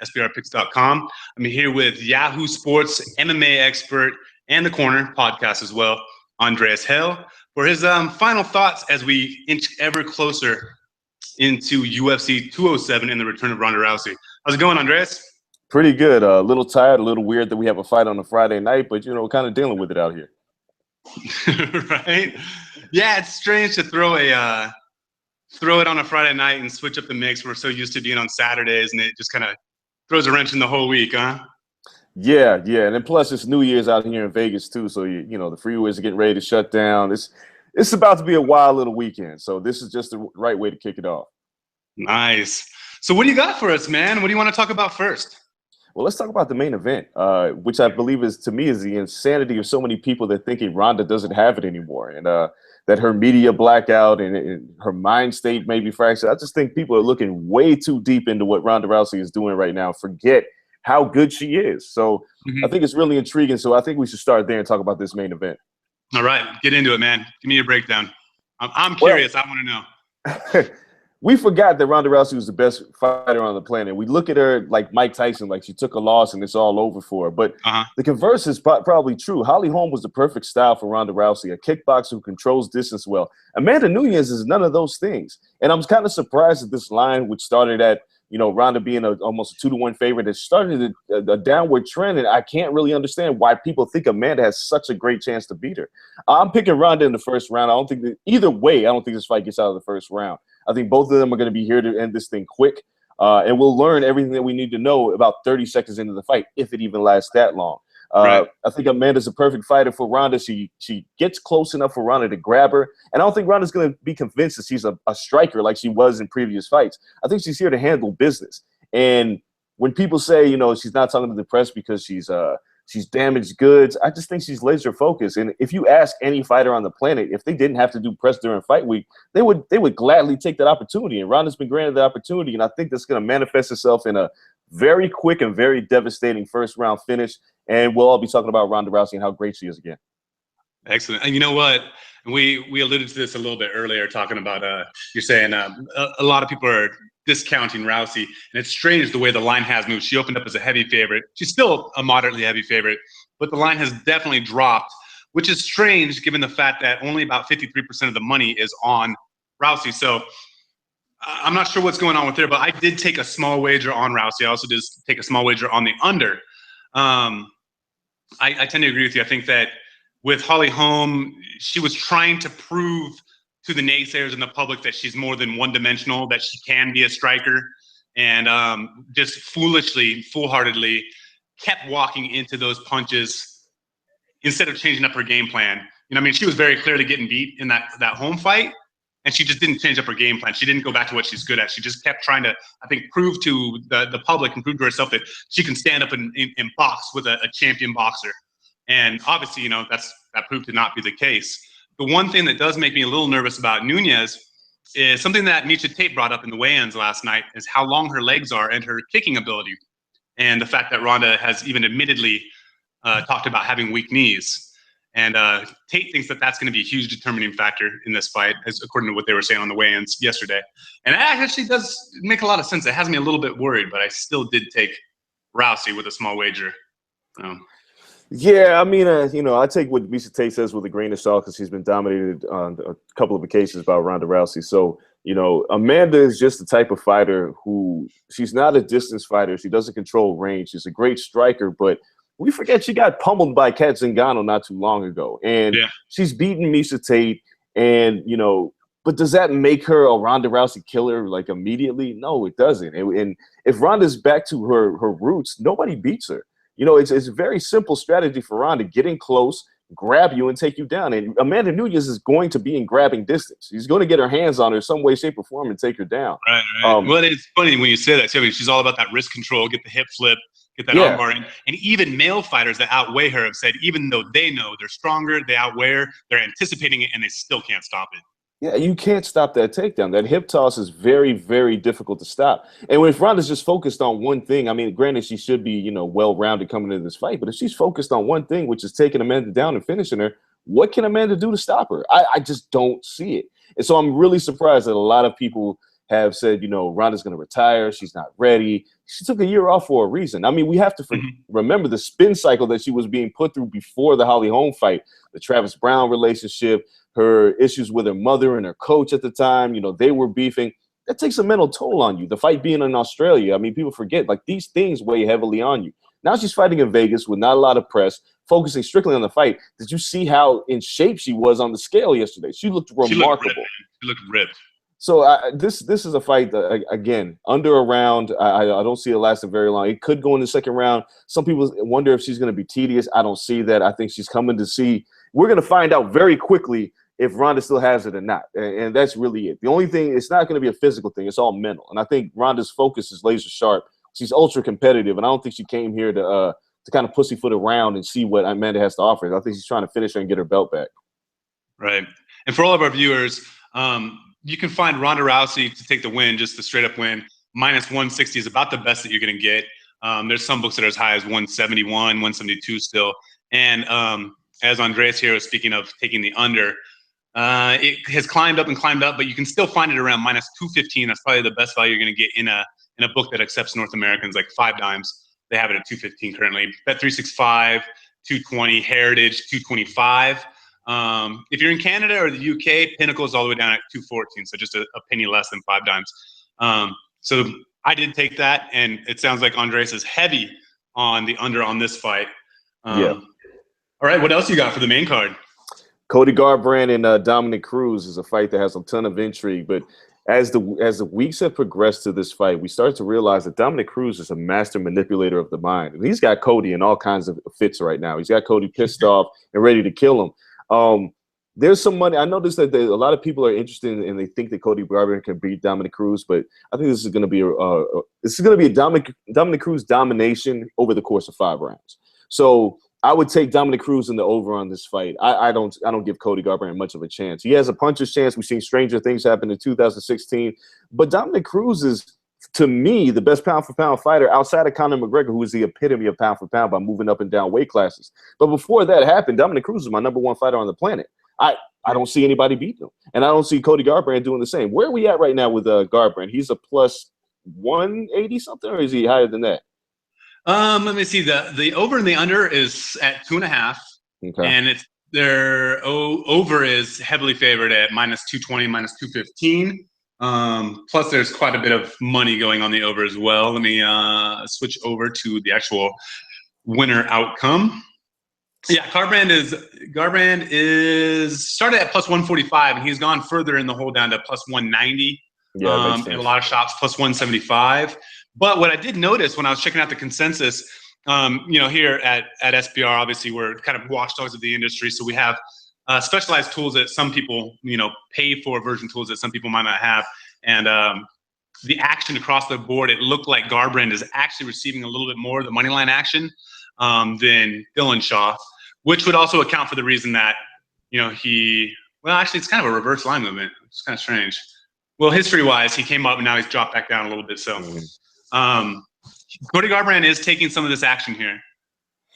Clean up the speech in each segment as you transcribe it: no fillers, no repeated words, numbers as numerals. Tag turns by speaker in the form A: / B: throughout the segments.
A: SBRpicks.com. I'm here with Yahoo Sports MMA expert and the Corner podcast as well, Andreas Hale, for his final thoughts as we inch ever closer into UFC 207 and the return of Ronda Rousey. How's it going, Andreas?
B: Pretty good. A little tired, a little weird that we have a fight on a Friday night, but, kind of dealing with it out here.
A: Right? Yeah, it's strange to throw it on a Friday night and switch up the mix. We're so used to being on Saturdays, and it just kind of throws a wrench in the whole week, huh?
B: Yeah. And then plus it's New Year's out here in Vegas too, so the freeways are getting ready to shut down. It's about to be a wild little weekend, so this is just the right way to kick it off.
A: Nice. So what do you got for us, man? What do you want to talk about first?
B: Well, let's talk about the main event, which I believe is the insanity of so many people that thinking Ronda doesn't have it anymore, and that her media blackout and her mind state may be fractured. I just think people are looking way too deep into what Ronda Rousey is doing right now. Forget how good she is. So I think it's really intriguing. So I think we should start there and talk about this main event.
A: All right, get into it, man. Give me your breakdown. I'm curious. I want to know.
B: We forgot that Ronda Rousey was the best fighter on the planet. We look at her like Mike Tyson, like she took a loss and it's all over for her. But the converse is probably true. Holly Holm was the perfect style for Ronda Rousey, a kickboxer who controls distance well. Amanda Nunes is none of those things. And I'm kind of surprised that this line, which started at, Ronda being almost a 2-1 favorite, has started a downward trend. And I can't really understand why people think Amanda has such a great chance to beat her. I'm picking Ronda in the first round. I don't think that either way, I don't think this fight gets out of the first round. I think both of them are going to be here to end this thing quick, and we'll learn everything that we need to know about 30 seconds into the fight, if it even lasts that long. Right. I think Amanda's a perfect fighter for Ronda. She gets close enough for Ronda to grab her, and I don't think Ronda's going to be convinced that she's a striker like she was in previous fights. I think she's here to handle business. And when people say, she's not talking to the press because she's damaged goods, I just think she's laser focused. And if you ask any fighter on the planet, if they didn't have to do press during fight week, they would gladly take that opportunity. And Ronda's been granted the opportunity, and I think that's going to manifest itself in a very quick and very devastating first round finish. And we'll all be talking about Ronda Rousey and how great she is again.
A: Excellent. And you know what? We alluded to this a little bit earlier, talking about you're saying a lot of people are discounting Rousey, and it's strange the way the line has moved. She opened up as a heavy favorite. She's still a moderately heavy favorite, but the line has definitely dropped, which is strange given the fact that only about 53% of the money is on Rousey. So I'm not sure what's going on with her, but I did take a small wager on Rousey. I also did take a small wager on the under. I tend to agree with you. I think that with Holly Holm, she was trying to prove to the naysayers and the public that she's more than one-dimensional, that she can be a striker, and just foolhardy kept walking into those punches instead of changing up her game plan. She was very clearly getting beat in that home fight, and she just didn't change up her game plan. She didn't go back to what she's good at. She just kept trying to, I think, prove to the public and prove to herself that she can stand up and box with a champion boxer. And obviously, that proved to not be the case. The one thing that does make me a little nervous about Nunes is something that Miesha Tate brought up in the weigh-ins last night, is how long her legs are and her kicking ability. And the fact that Ronda has even admittedly talked about having weak knees. And Tate thinks that that's going to be a huge determining factor in this fight, according to what they were saying on the weigh-ins yesterday. And that actually does make a lot of sense. It has me a little bit worried, but I still did take Rousey with a small wager.
B: Yeah, I mean, I take what Miesha Tate says with a grain of salt because she's been dominated on a couple of occasions by Ronda Rousey. So, Amanda is just the type of fighter who, she's not a distance fighter. She doesn't control range. She's a great striker, but we forget she got pummeled by Kat Zingano not too long ago. And she's beaten Miesha Tate, and, but does that make her a Ronda Rousey killer, like, immediately? No, it doesn't. And if Ronda's back to her roots, nobody beats her. It's a very simple strategy for Ronda: get in close, grab you, and take you down. And Amanda Nunes is going to be in grabbing distance. She's going to get her hands on her some way, shape, or form and take her down.
A: Right. Well, it's funny when you say that, too. She's all about that wrist control, get the hip flip, get that armbar in. And even male fighters that outweigh her have said, even though they know they're stronger, they outweigh her, they're anticipating it, and they still can't stop it.
B: Yeah, you can't stop that takedown. That hip toss is very, very difficult to stop. And if Ronda's just focused on one thing, I mean, granted, she should be, well-rounded coming into this fight, but if she's focused on one thing, which is taking Amanda down and finishing her, what can Amanda do to stop her? I just don't see it. And so I'm really surprised that a lot of people have said, you know, Ronda's going to retire. She's not ready. She took a year off for a reason. I mean, we have to remember the spin cycle that she was being put through before the Holly Holm fight, the Travis Brown relationship, her issues with her mother and her coach at the time. You know, they were beefing. That takes a mental toll on you. The fight being in Australia, I mean, people forget, like, these things weigh heavily on you. Now she's fighting in Vegas with not a lot of press, focusing strictly on the fight. Did you see how in shape she was on the scale yesterday? She looked remarkable.
A: She looked ripped.
B: So this is a fight that, again, under a round. I don't see it lasting very long. It could go in the second round. Some people wonder if she's going to be tedious. I don't see that. I think she's coming to see. We're going to find out very quickly if Ronda still has it or not. And that's really it. The only thing, it's not going to be a physical thing. It's all mental. And I think Ronda's focus is laser sharp. She's ultra competitive, and I don't think she came here to kind of pussyfoot around and see what Amanda has to offer. I think she's trying to finish her and get her belt back.
A: Right. And for all of our viewers, you can find Ronda Rousey to take the win, just the straight up win. -160 is about the best that you're going to get. There's some books that are as high as 171, 172 still. And as Andreas here was speaking of taking the under, it has climbed up, but you can still find it around -215. That's probably the best value you're going to get in a book that accepts North Americans, like 5 dimes. They have it at 215 currently. Bet365, 220, Heritage, 225. If you're in Canada or the UK, Pinnacle is all the way down at 214, so just a penny less than 5 dimes. So I did take that, and it sounds like Andreas is heavy on the under on this fight.
B: Yeah.
A: All right, what else you got for the main card?
B: Cody Garbrandt and Dominic Cruz is a fight that has a ton of intrigue, but as the weeks have progressed to this fight, we start to realize that Dominic Cruz is a master manipulator of the mind. And he's got Cody in all kinds of fits right now. He's got Cody pissed off and ready to kill him. There's some money. I noticed that a lot of people are interested in, and they think that Cody Garbrandt can beat Dominic Cruz, but I think this is going to be a Dominic Cruz domination over the course of 5 rounds. So I would take Dominic Cruz in the over on this fight. I don't give Cody Garbrandt much of a chance. He has a puncher's chance. We've seen stranger things happen in 2016. But Dominic Cruz is, to me, the best pound-for-pound fighter outside of Conor McGregor, who is the epitome of pound-for-pound by moving up and down weight classes. But before that happened, Dominic Cruz is my #1 fighter on the planet. I don't see anybody beating him. And I don't see Cody Garbrandt doing the same. Where are we at right now with Garbrandt? He's a plus 180-something, or is he higher than that?
A: Let me see. The over and the under is at 2.5,
B: okay.
A: And it's their over is heavily favored at -220, -215. Plus, there's quite a bit of money going on the over as well. Let me switch over to the actual winner outcome. Yeah, Garbrandt is started at +145, and he's gone further in the hole down to +190.
B: Yeah,
A: and a lot of shops +175. But what I did notice when I was checking out the consensus, here at SBR, obviously we're kind of watchdogs of the industry, so we have specialized tools that some people, pay for, version tools that some people might not have, and the action across the board, it looked like Garbrandt is actually receiving a little bit more of the money line action than Dillashaw, which would also account for the reason that actually it's kind of a reverse line movement. It's kind of strange. Well, history-wise, he came up and now he's dropped back down a little bit. So Cody Garbrandt is taking some of this action here.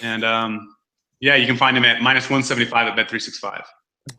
A: And, you can find him at -175 at Bet365.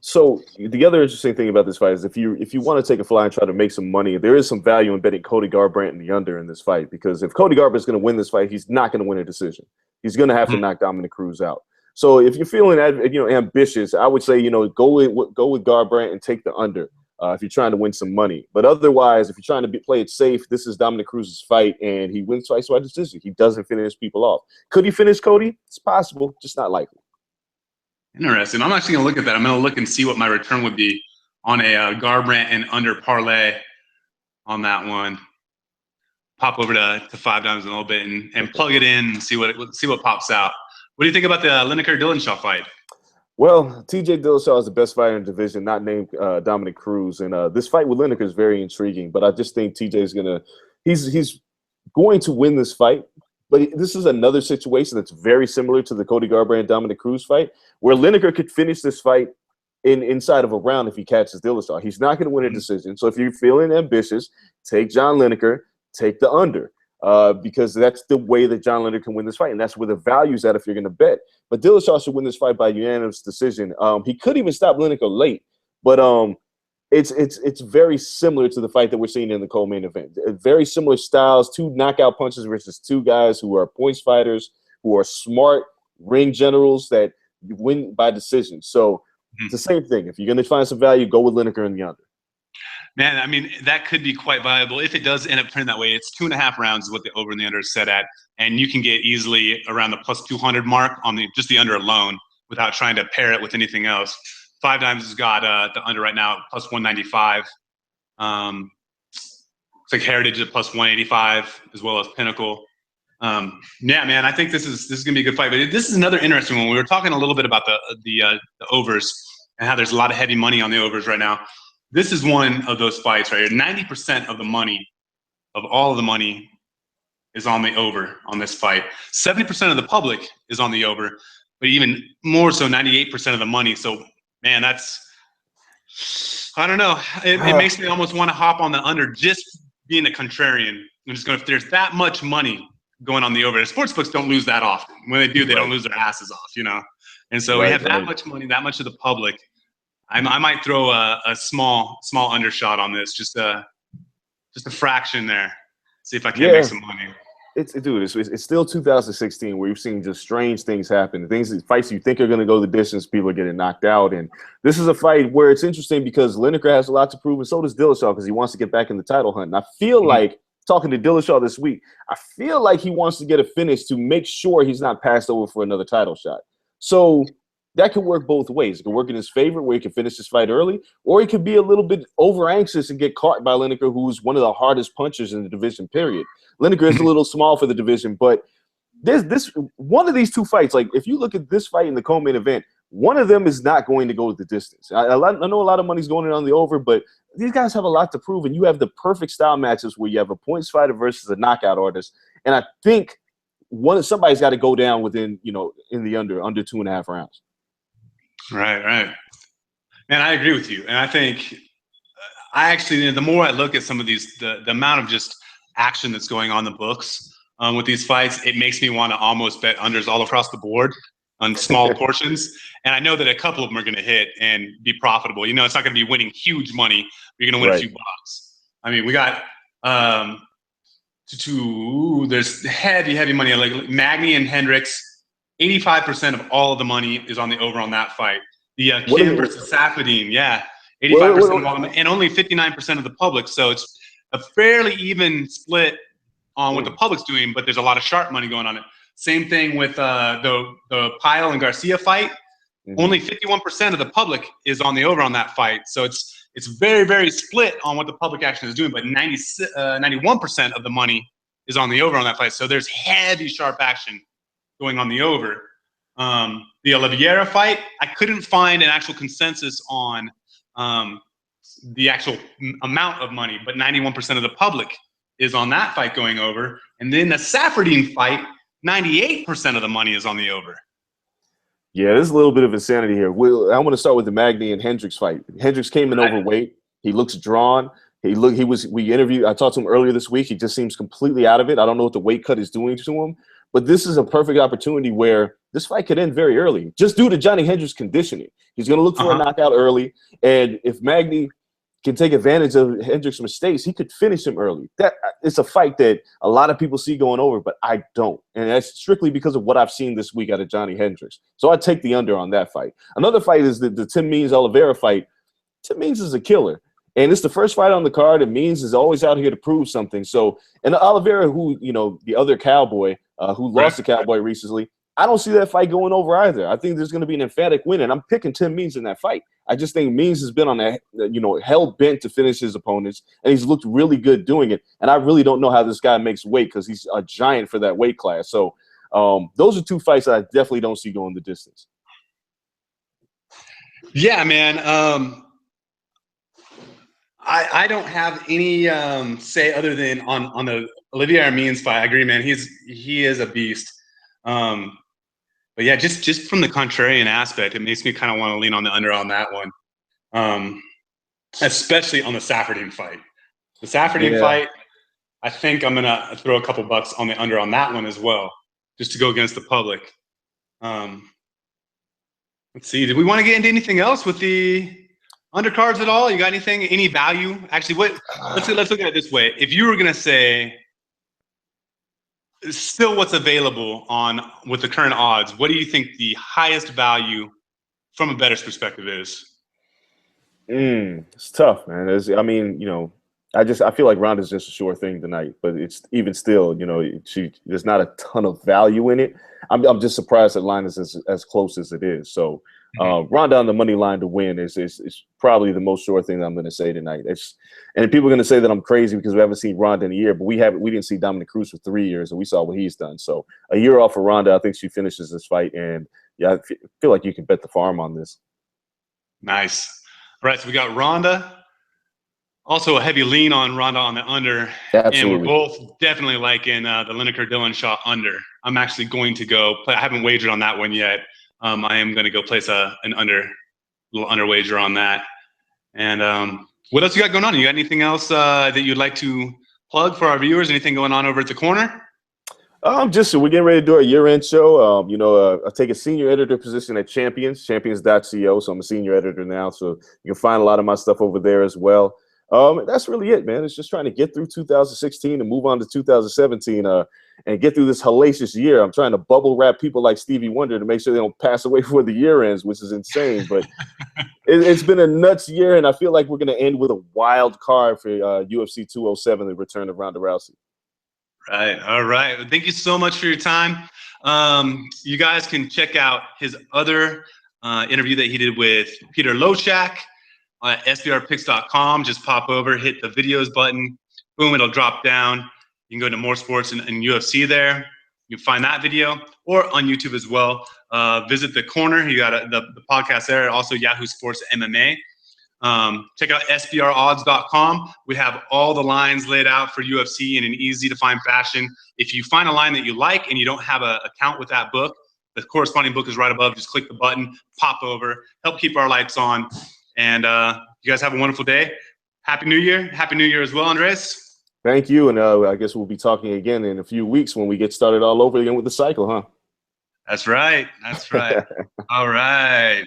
B: So the other interesting thing about this fight is if you want to take a fly and try to make some money, there is some value in betting Cody Garbrandt in the under in this fight, because if Cody Garbrandt is going to win this fight, he's not going to win a decision. He's going to have to knock Dominic Cruz out. So if you're feeling ambitious, I would say go with Garbrandt and take the under. If you're trying to win some money. But otherwise, if you're trying to play it safe, this is Dominic Cruz's fight, and he wins twice by decision. He doesn't finish people off. Could he finish Cody? It's possible, just not likely.
A: Interesting. I'm actually going to look at that. I'm going to look and see what my return would be on a Garbrandt and under parlay on that one. Pop over to 5 dimes in a little bit and plug it in and see what pops out. What do you think about the Lineker-Dillashaw fight?
B: Well, TJ Dillashaw is the best fighter in the division, not named Dominic Cruz. And this fight with Lineker is very intriguing. But I just think TJ is he's going to win this fight. But this is another situation that's very similar to the Cody Garbrandt Dominic Cruz fight, where Lineker could finish this fight inside of a round if he catches Dillashaw. He's not going to win a decision. So if you're feeling ambitious, take John Lineker, take the under. Because that's the way that John Lineker can win this fight, and that's where the value's at if you're going to bet. But Dillashaw should win this fight by unanimous decision. He could even stop Lineker late, but it's very similar to the fight that we're seeing in the co-main event. Very similar styles, two knockout punches versus two guys who are points fighters, who are smart ring generals that win by decision. So it's the same thing. If you're going to find some value, go with Lineker in the under.
A: Man, I mean, that could be quite viable if it does end up turning that way. It's 2.5 rounds is what the over and the under is set at, and you can get easily around the plus 200 mark on just the under alone without trying to pair it with anything else. 5 Dimes has got the under right now plus 195. It's like Heritage at plus 185 as well as Pinnacle. Yeah, man, I think this is gonna be a good fight. But this is another interesting one. We were talking a little bit about the overs and how there's a lot of heavy money on the overs right now. This is one of those fights right here. 90% of the money, of all of the money, is on the over on this fight. 70% of the public is on the over, but even more so, 98% of the money. So, man, I don't know. It makes me almost want to hop on the under just being a contrarian. I'm just going, if there's that much money going on the over, the sports books don't lose that often. When they do, they don't lose their asses off, you know? And so we have that much money, that much of the public. I might throw a small undershot on this, just a fraction there. See if I can make some money.
B: It's still 2016 where you've seen just strange things happen. Fights you think are going to go the distance, people are getting knocked out. And this is a fight where it's interesting because Lineker has a lot to prove, and so does Dillashaw because he wants to get back in the title hunt. And I feel like, talking to Dillashaw this week, I feel like he wants to get a finish to make sure he's not passed over for another title shot. So that could work both ways. It could work in his favor where he can finish this fight early, or he could be a little bit over anxious and get caught by Lineker, who's one of the hardest punchers in the division, period. Lineker is a little small for the division, but this one of these two fights, like if you look at this fight in the co-main event, one of them is not going to go the distance. I know a lot of money's going in on the over, but these guys have a lot to prove, and you have the perfect style matches where you have a points fighter versus a knockout artist. And I think somebody's got to go down within, in the under 2.5 rounds.
A: Right. And I agree with you. And I think the more I look at some of these, the amount of just action that's going on in the books with these fights, it makes me want to almost bet unders all across the board on small portions. And I know that a couple of them are going to hit and be profitable. It's not going to be winning huge money. You're going to win a few bucks. I mean, we got there's heavy money. Like Magny and Hendricks, 85% of all of the money is on the over on that fight. The Kim versus Safadine, 85% of all of them, and only 59% of the public. So it's a fairly even split on what the public's doing, but there's a lot of sharp money going on it. Same thing with the Pyle and Garcia fight. Only 51% of the public is on the over on that fight. So it's very, very split on what the public action is doing, but 91% of the money is on the over on that fight. So there's heavy, sharp action going on the over. The Oliveira fight, I couldn't find an actual consensus on the actual amount of money, but 91% of the public is on that fight going over. And then the Safadine fight, 98% of the money is on the over.
B: Yeah, there's a little bit of insanity here. I want to start with the Magny and Hendricks fight. Hendricks came in overweight. He looks drawn. I talked to him earlier this week. He just seems completely out of it. I don't know what the weight cut is doing to him, but this is a perfect opportunity where this fight could end very early, just due to Johnny Hendricks' conditioning. He's going to look for a knockout early, and if Magny can take advantage of Hendricks' mistakes, he could finish him early. It's a fight that a lot of people see going over, but I don't. And that's strictly because of what I've seen this week out of Johnny Hendricks. So I take the under on that fight. Another fight is the Tim Means-Oliveira fight. Tim Means is a killer. And it's the first fight on the card, and Means is always out here to prove something. So, and Oliveira, who, the other Cowboy, who lost to Cowboy recently, I don't see that fight going over either. I think there's going to be an emphatic win, and I'm picking Tim Means in that fight. I just think Means has been on a, hell bent to finish his opponents, and he's looked really good doing it. And I really don't know how this guy makes weight because he's a giant for that weight class. So those are two fights that I definitely don't see going the distance.
A: Yeah, man. I don't have any say other than on the Olivier Means fight. I agree, man. He is a beast. But yeah, just from the contrarian aspect, it makes me kind of want to lean on the under on that one, especially on the Safadine fight. The Safadine fight, I think I'm gonna throw a couple bucks on the under on that one as well, just to go against the public. Let's see. Did we want to get into anything else with the undercards at all? You got anything, any value? Actually, let's look at it this way. If you were gonna say still what's available with the current odds, what do you think the highest value from a bettor's perspective is?
B: It's tough, man. I mean, I feel like Ronda's just a sure thing tonight, but it's even still, there's not a ton of value in it. I'm just surprised that line is as close as it is. So Ronda on the money line to win is probably the most sure thing that I'm going to say tonight. And people are going to say that I'm crazy because we haven't seen Ronda in a year, but we didn't see Dominic Cruz for 3 years, and we saw what he's done. So a year off for Ronda, I think she finishes this fight, and yeah, I feel like you can bet the farm on this.
A: Nice. All right, so we got Ronda. Also a heavy lean on Ronda on the under.
B: Absolutely.
A: And we're both definitely liking the Lineker-Dillashaw under. I'm actually going to go play. I haven't wagered on that one yet. I am going to go place a little under wager on that. And what else you got going on? You got anything else that you'd like to plug for our viewers? Anything going on over at the corner?
B: We're getting ready to do our year-end show. I take a senior editor position at champions.co. So I'm a senior editor now. So you can find a lot of my stuff over there as well. That's really it, man. It's just trying to get through 2016 and move on to 2017 and get through this hellacious year. I'm trying to bubble wrap people like Stevie Wonder to make sure they don't pass away before the year ends, which is insane. But it's been a nuts year, and I feel like we're going to end with a wild card for UFC 207, the return of Ronda Rousey.
A: Right. All right. Thank you so much for your time. You guys can check out his other interview that he did with Peter Lochak at sbrpicks.com. Just pop over, hit the videos button. Boom, it'll drop down. You can go to More Sports and UFC there. You can find that video or on YouTube as well. Visit The Corner. You got the podcast there. Also Yahoo Sports MMA. Check out sbrodds.com. We have all the lines laid out for UFC in an easy to find fashion. If you find a line that you like and you don't have an account with that book, the corresponding book is right above. Just click the button, pop over, help keep our lights on. And you guys have a wonderful day. Happy New Year. Happy New Year as well, Andreas.
B: Thank you. And I guess we'll be talking again in a few weeks when we get started all over again with the cycle, huh?
A: That's right. That's right. All right.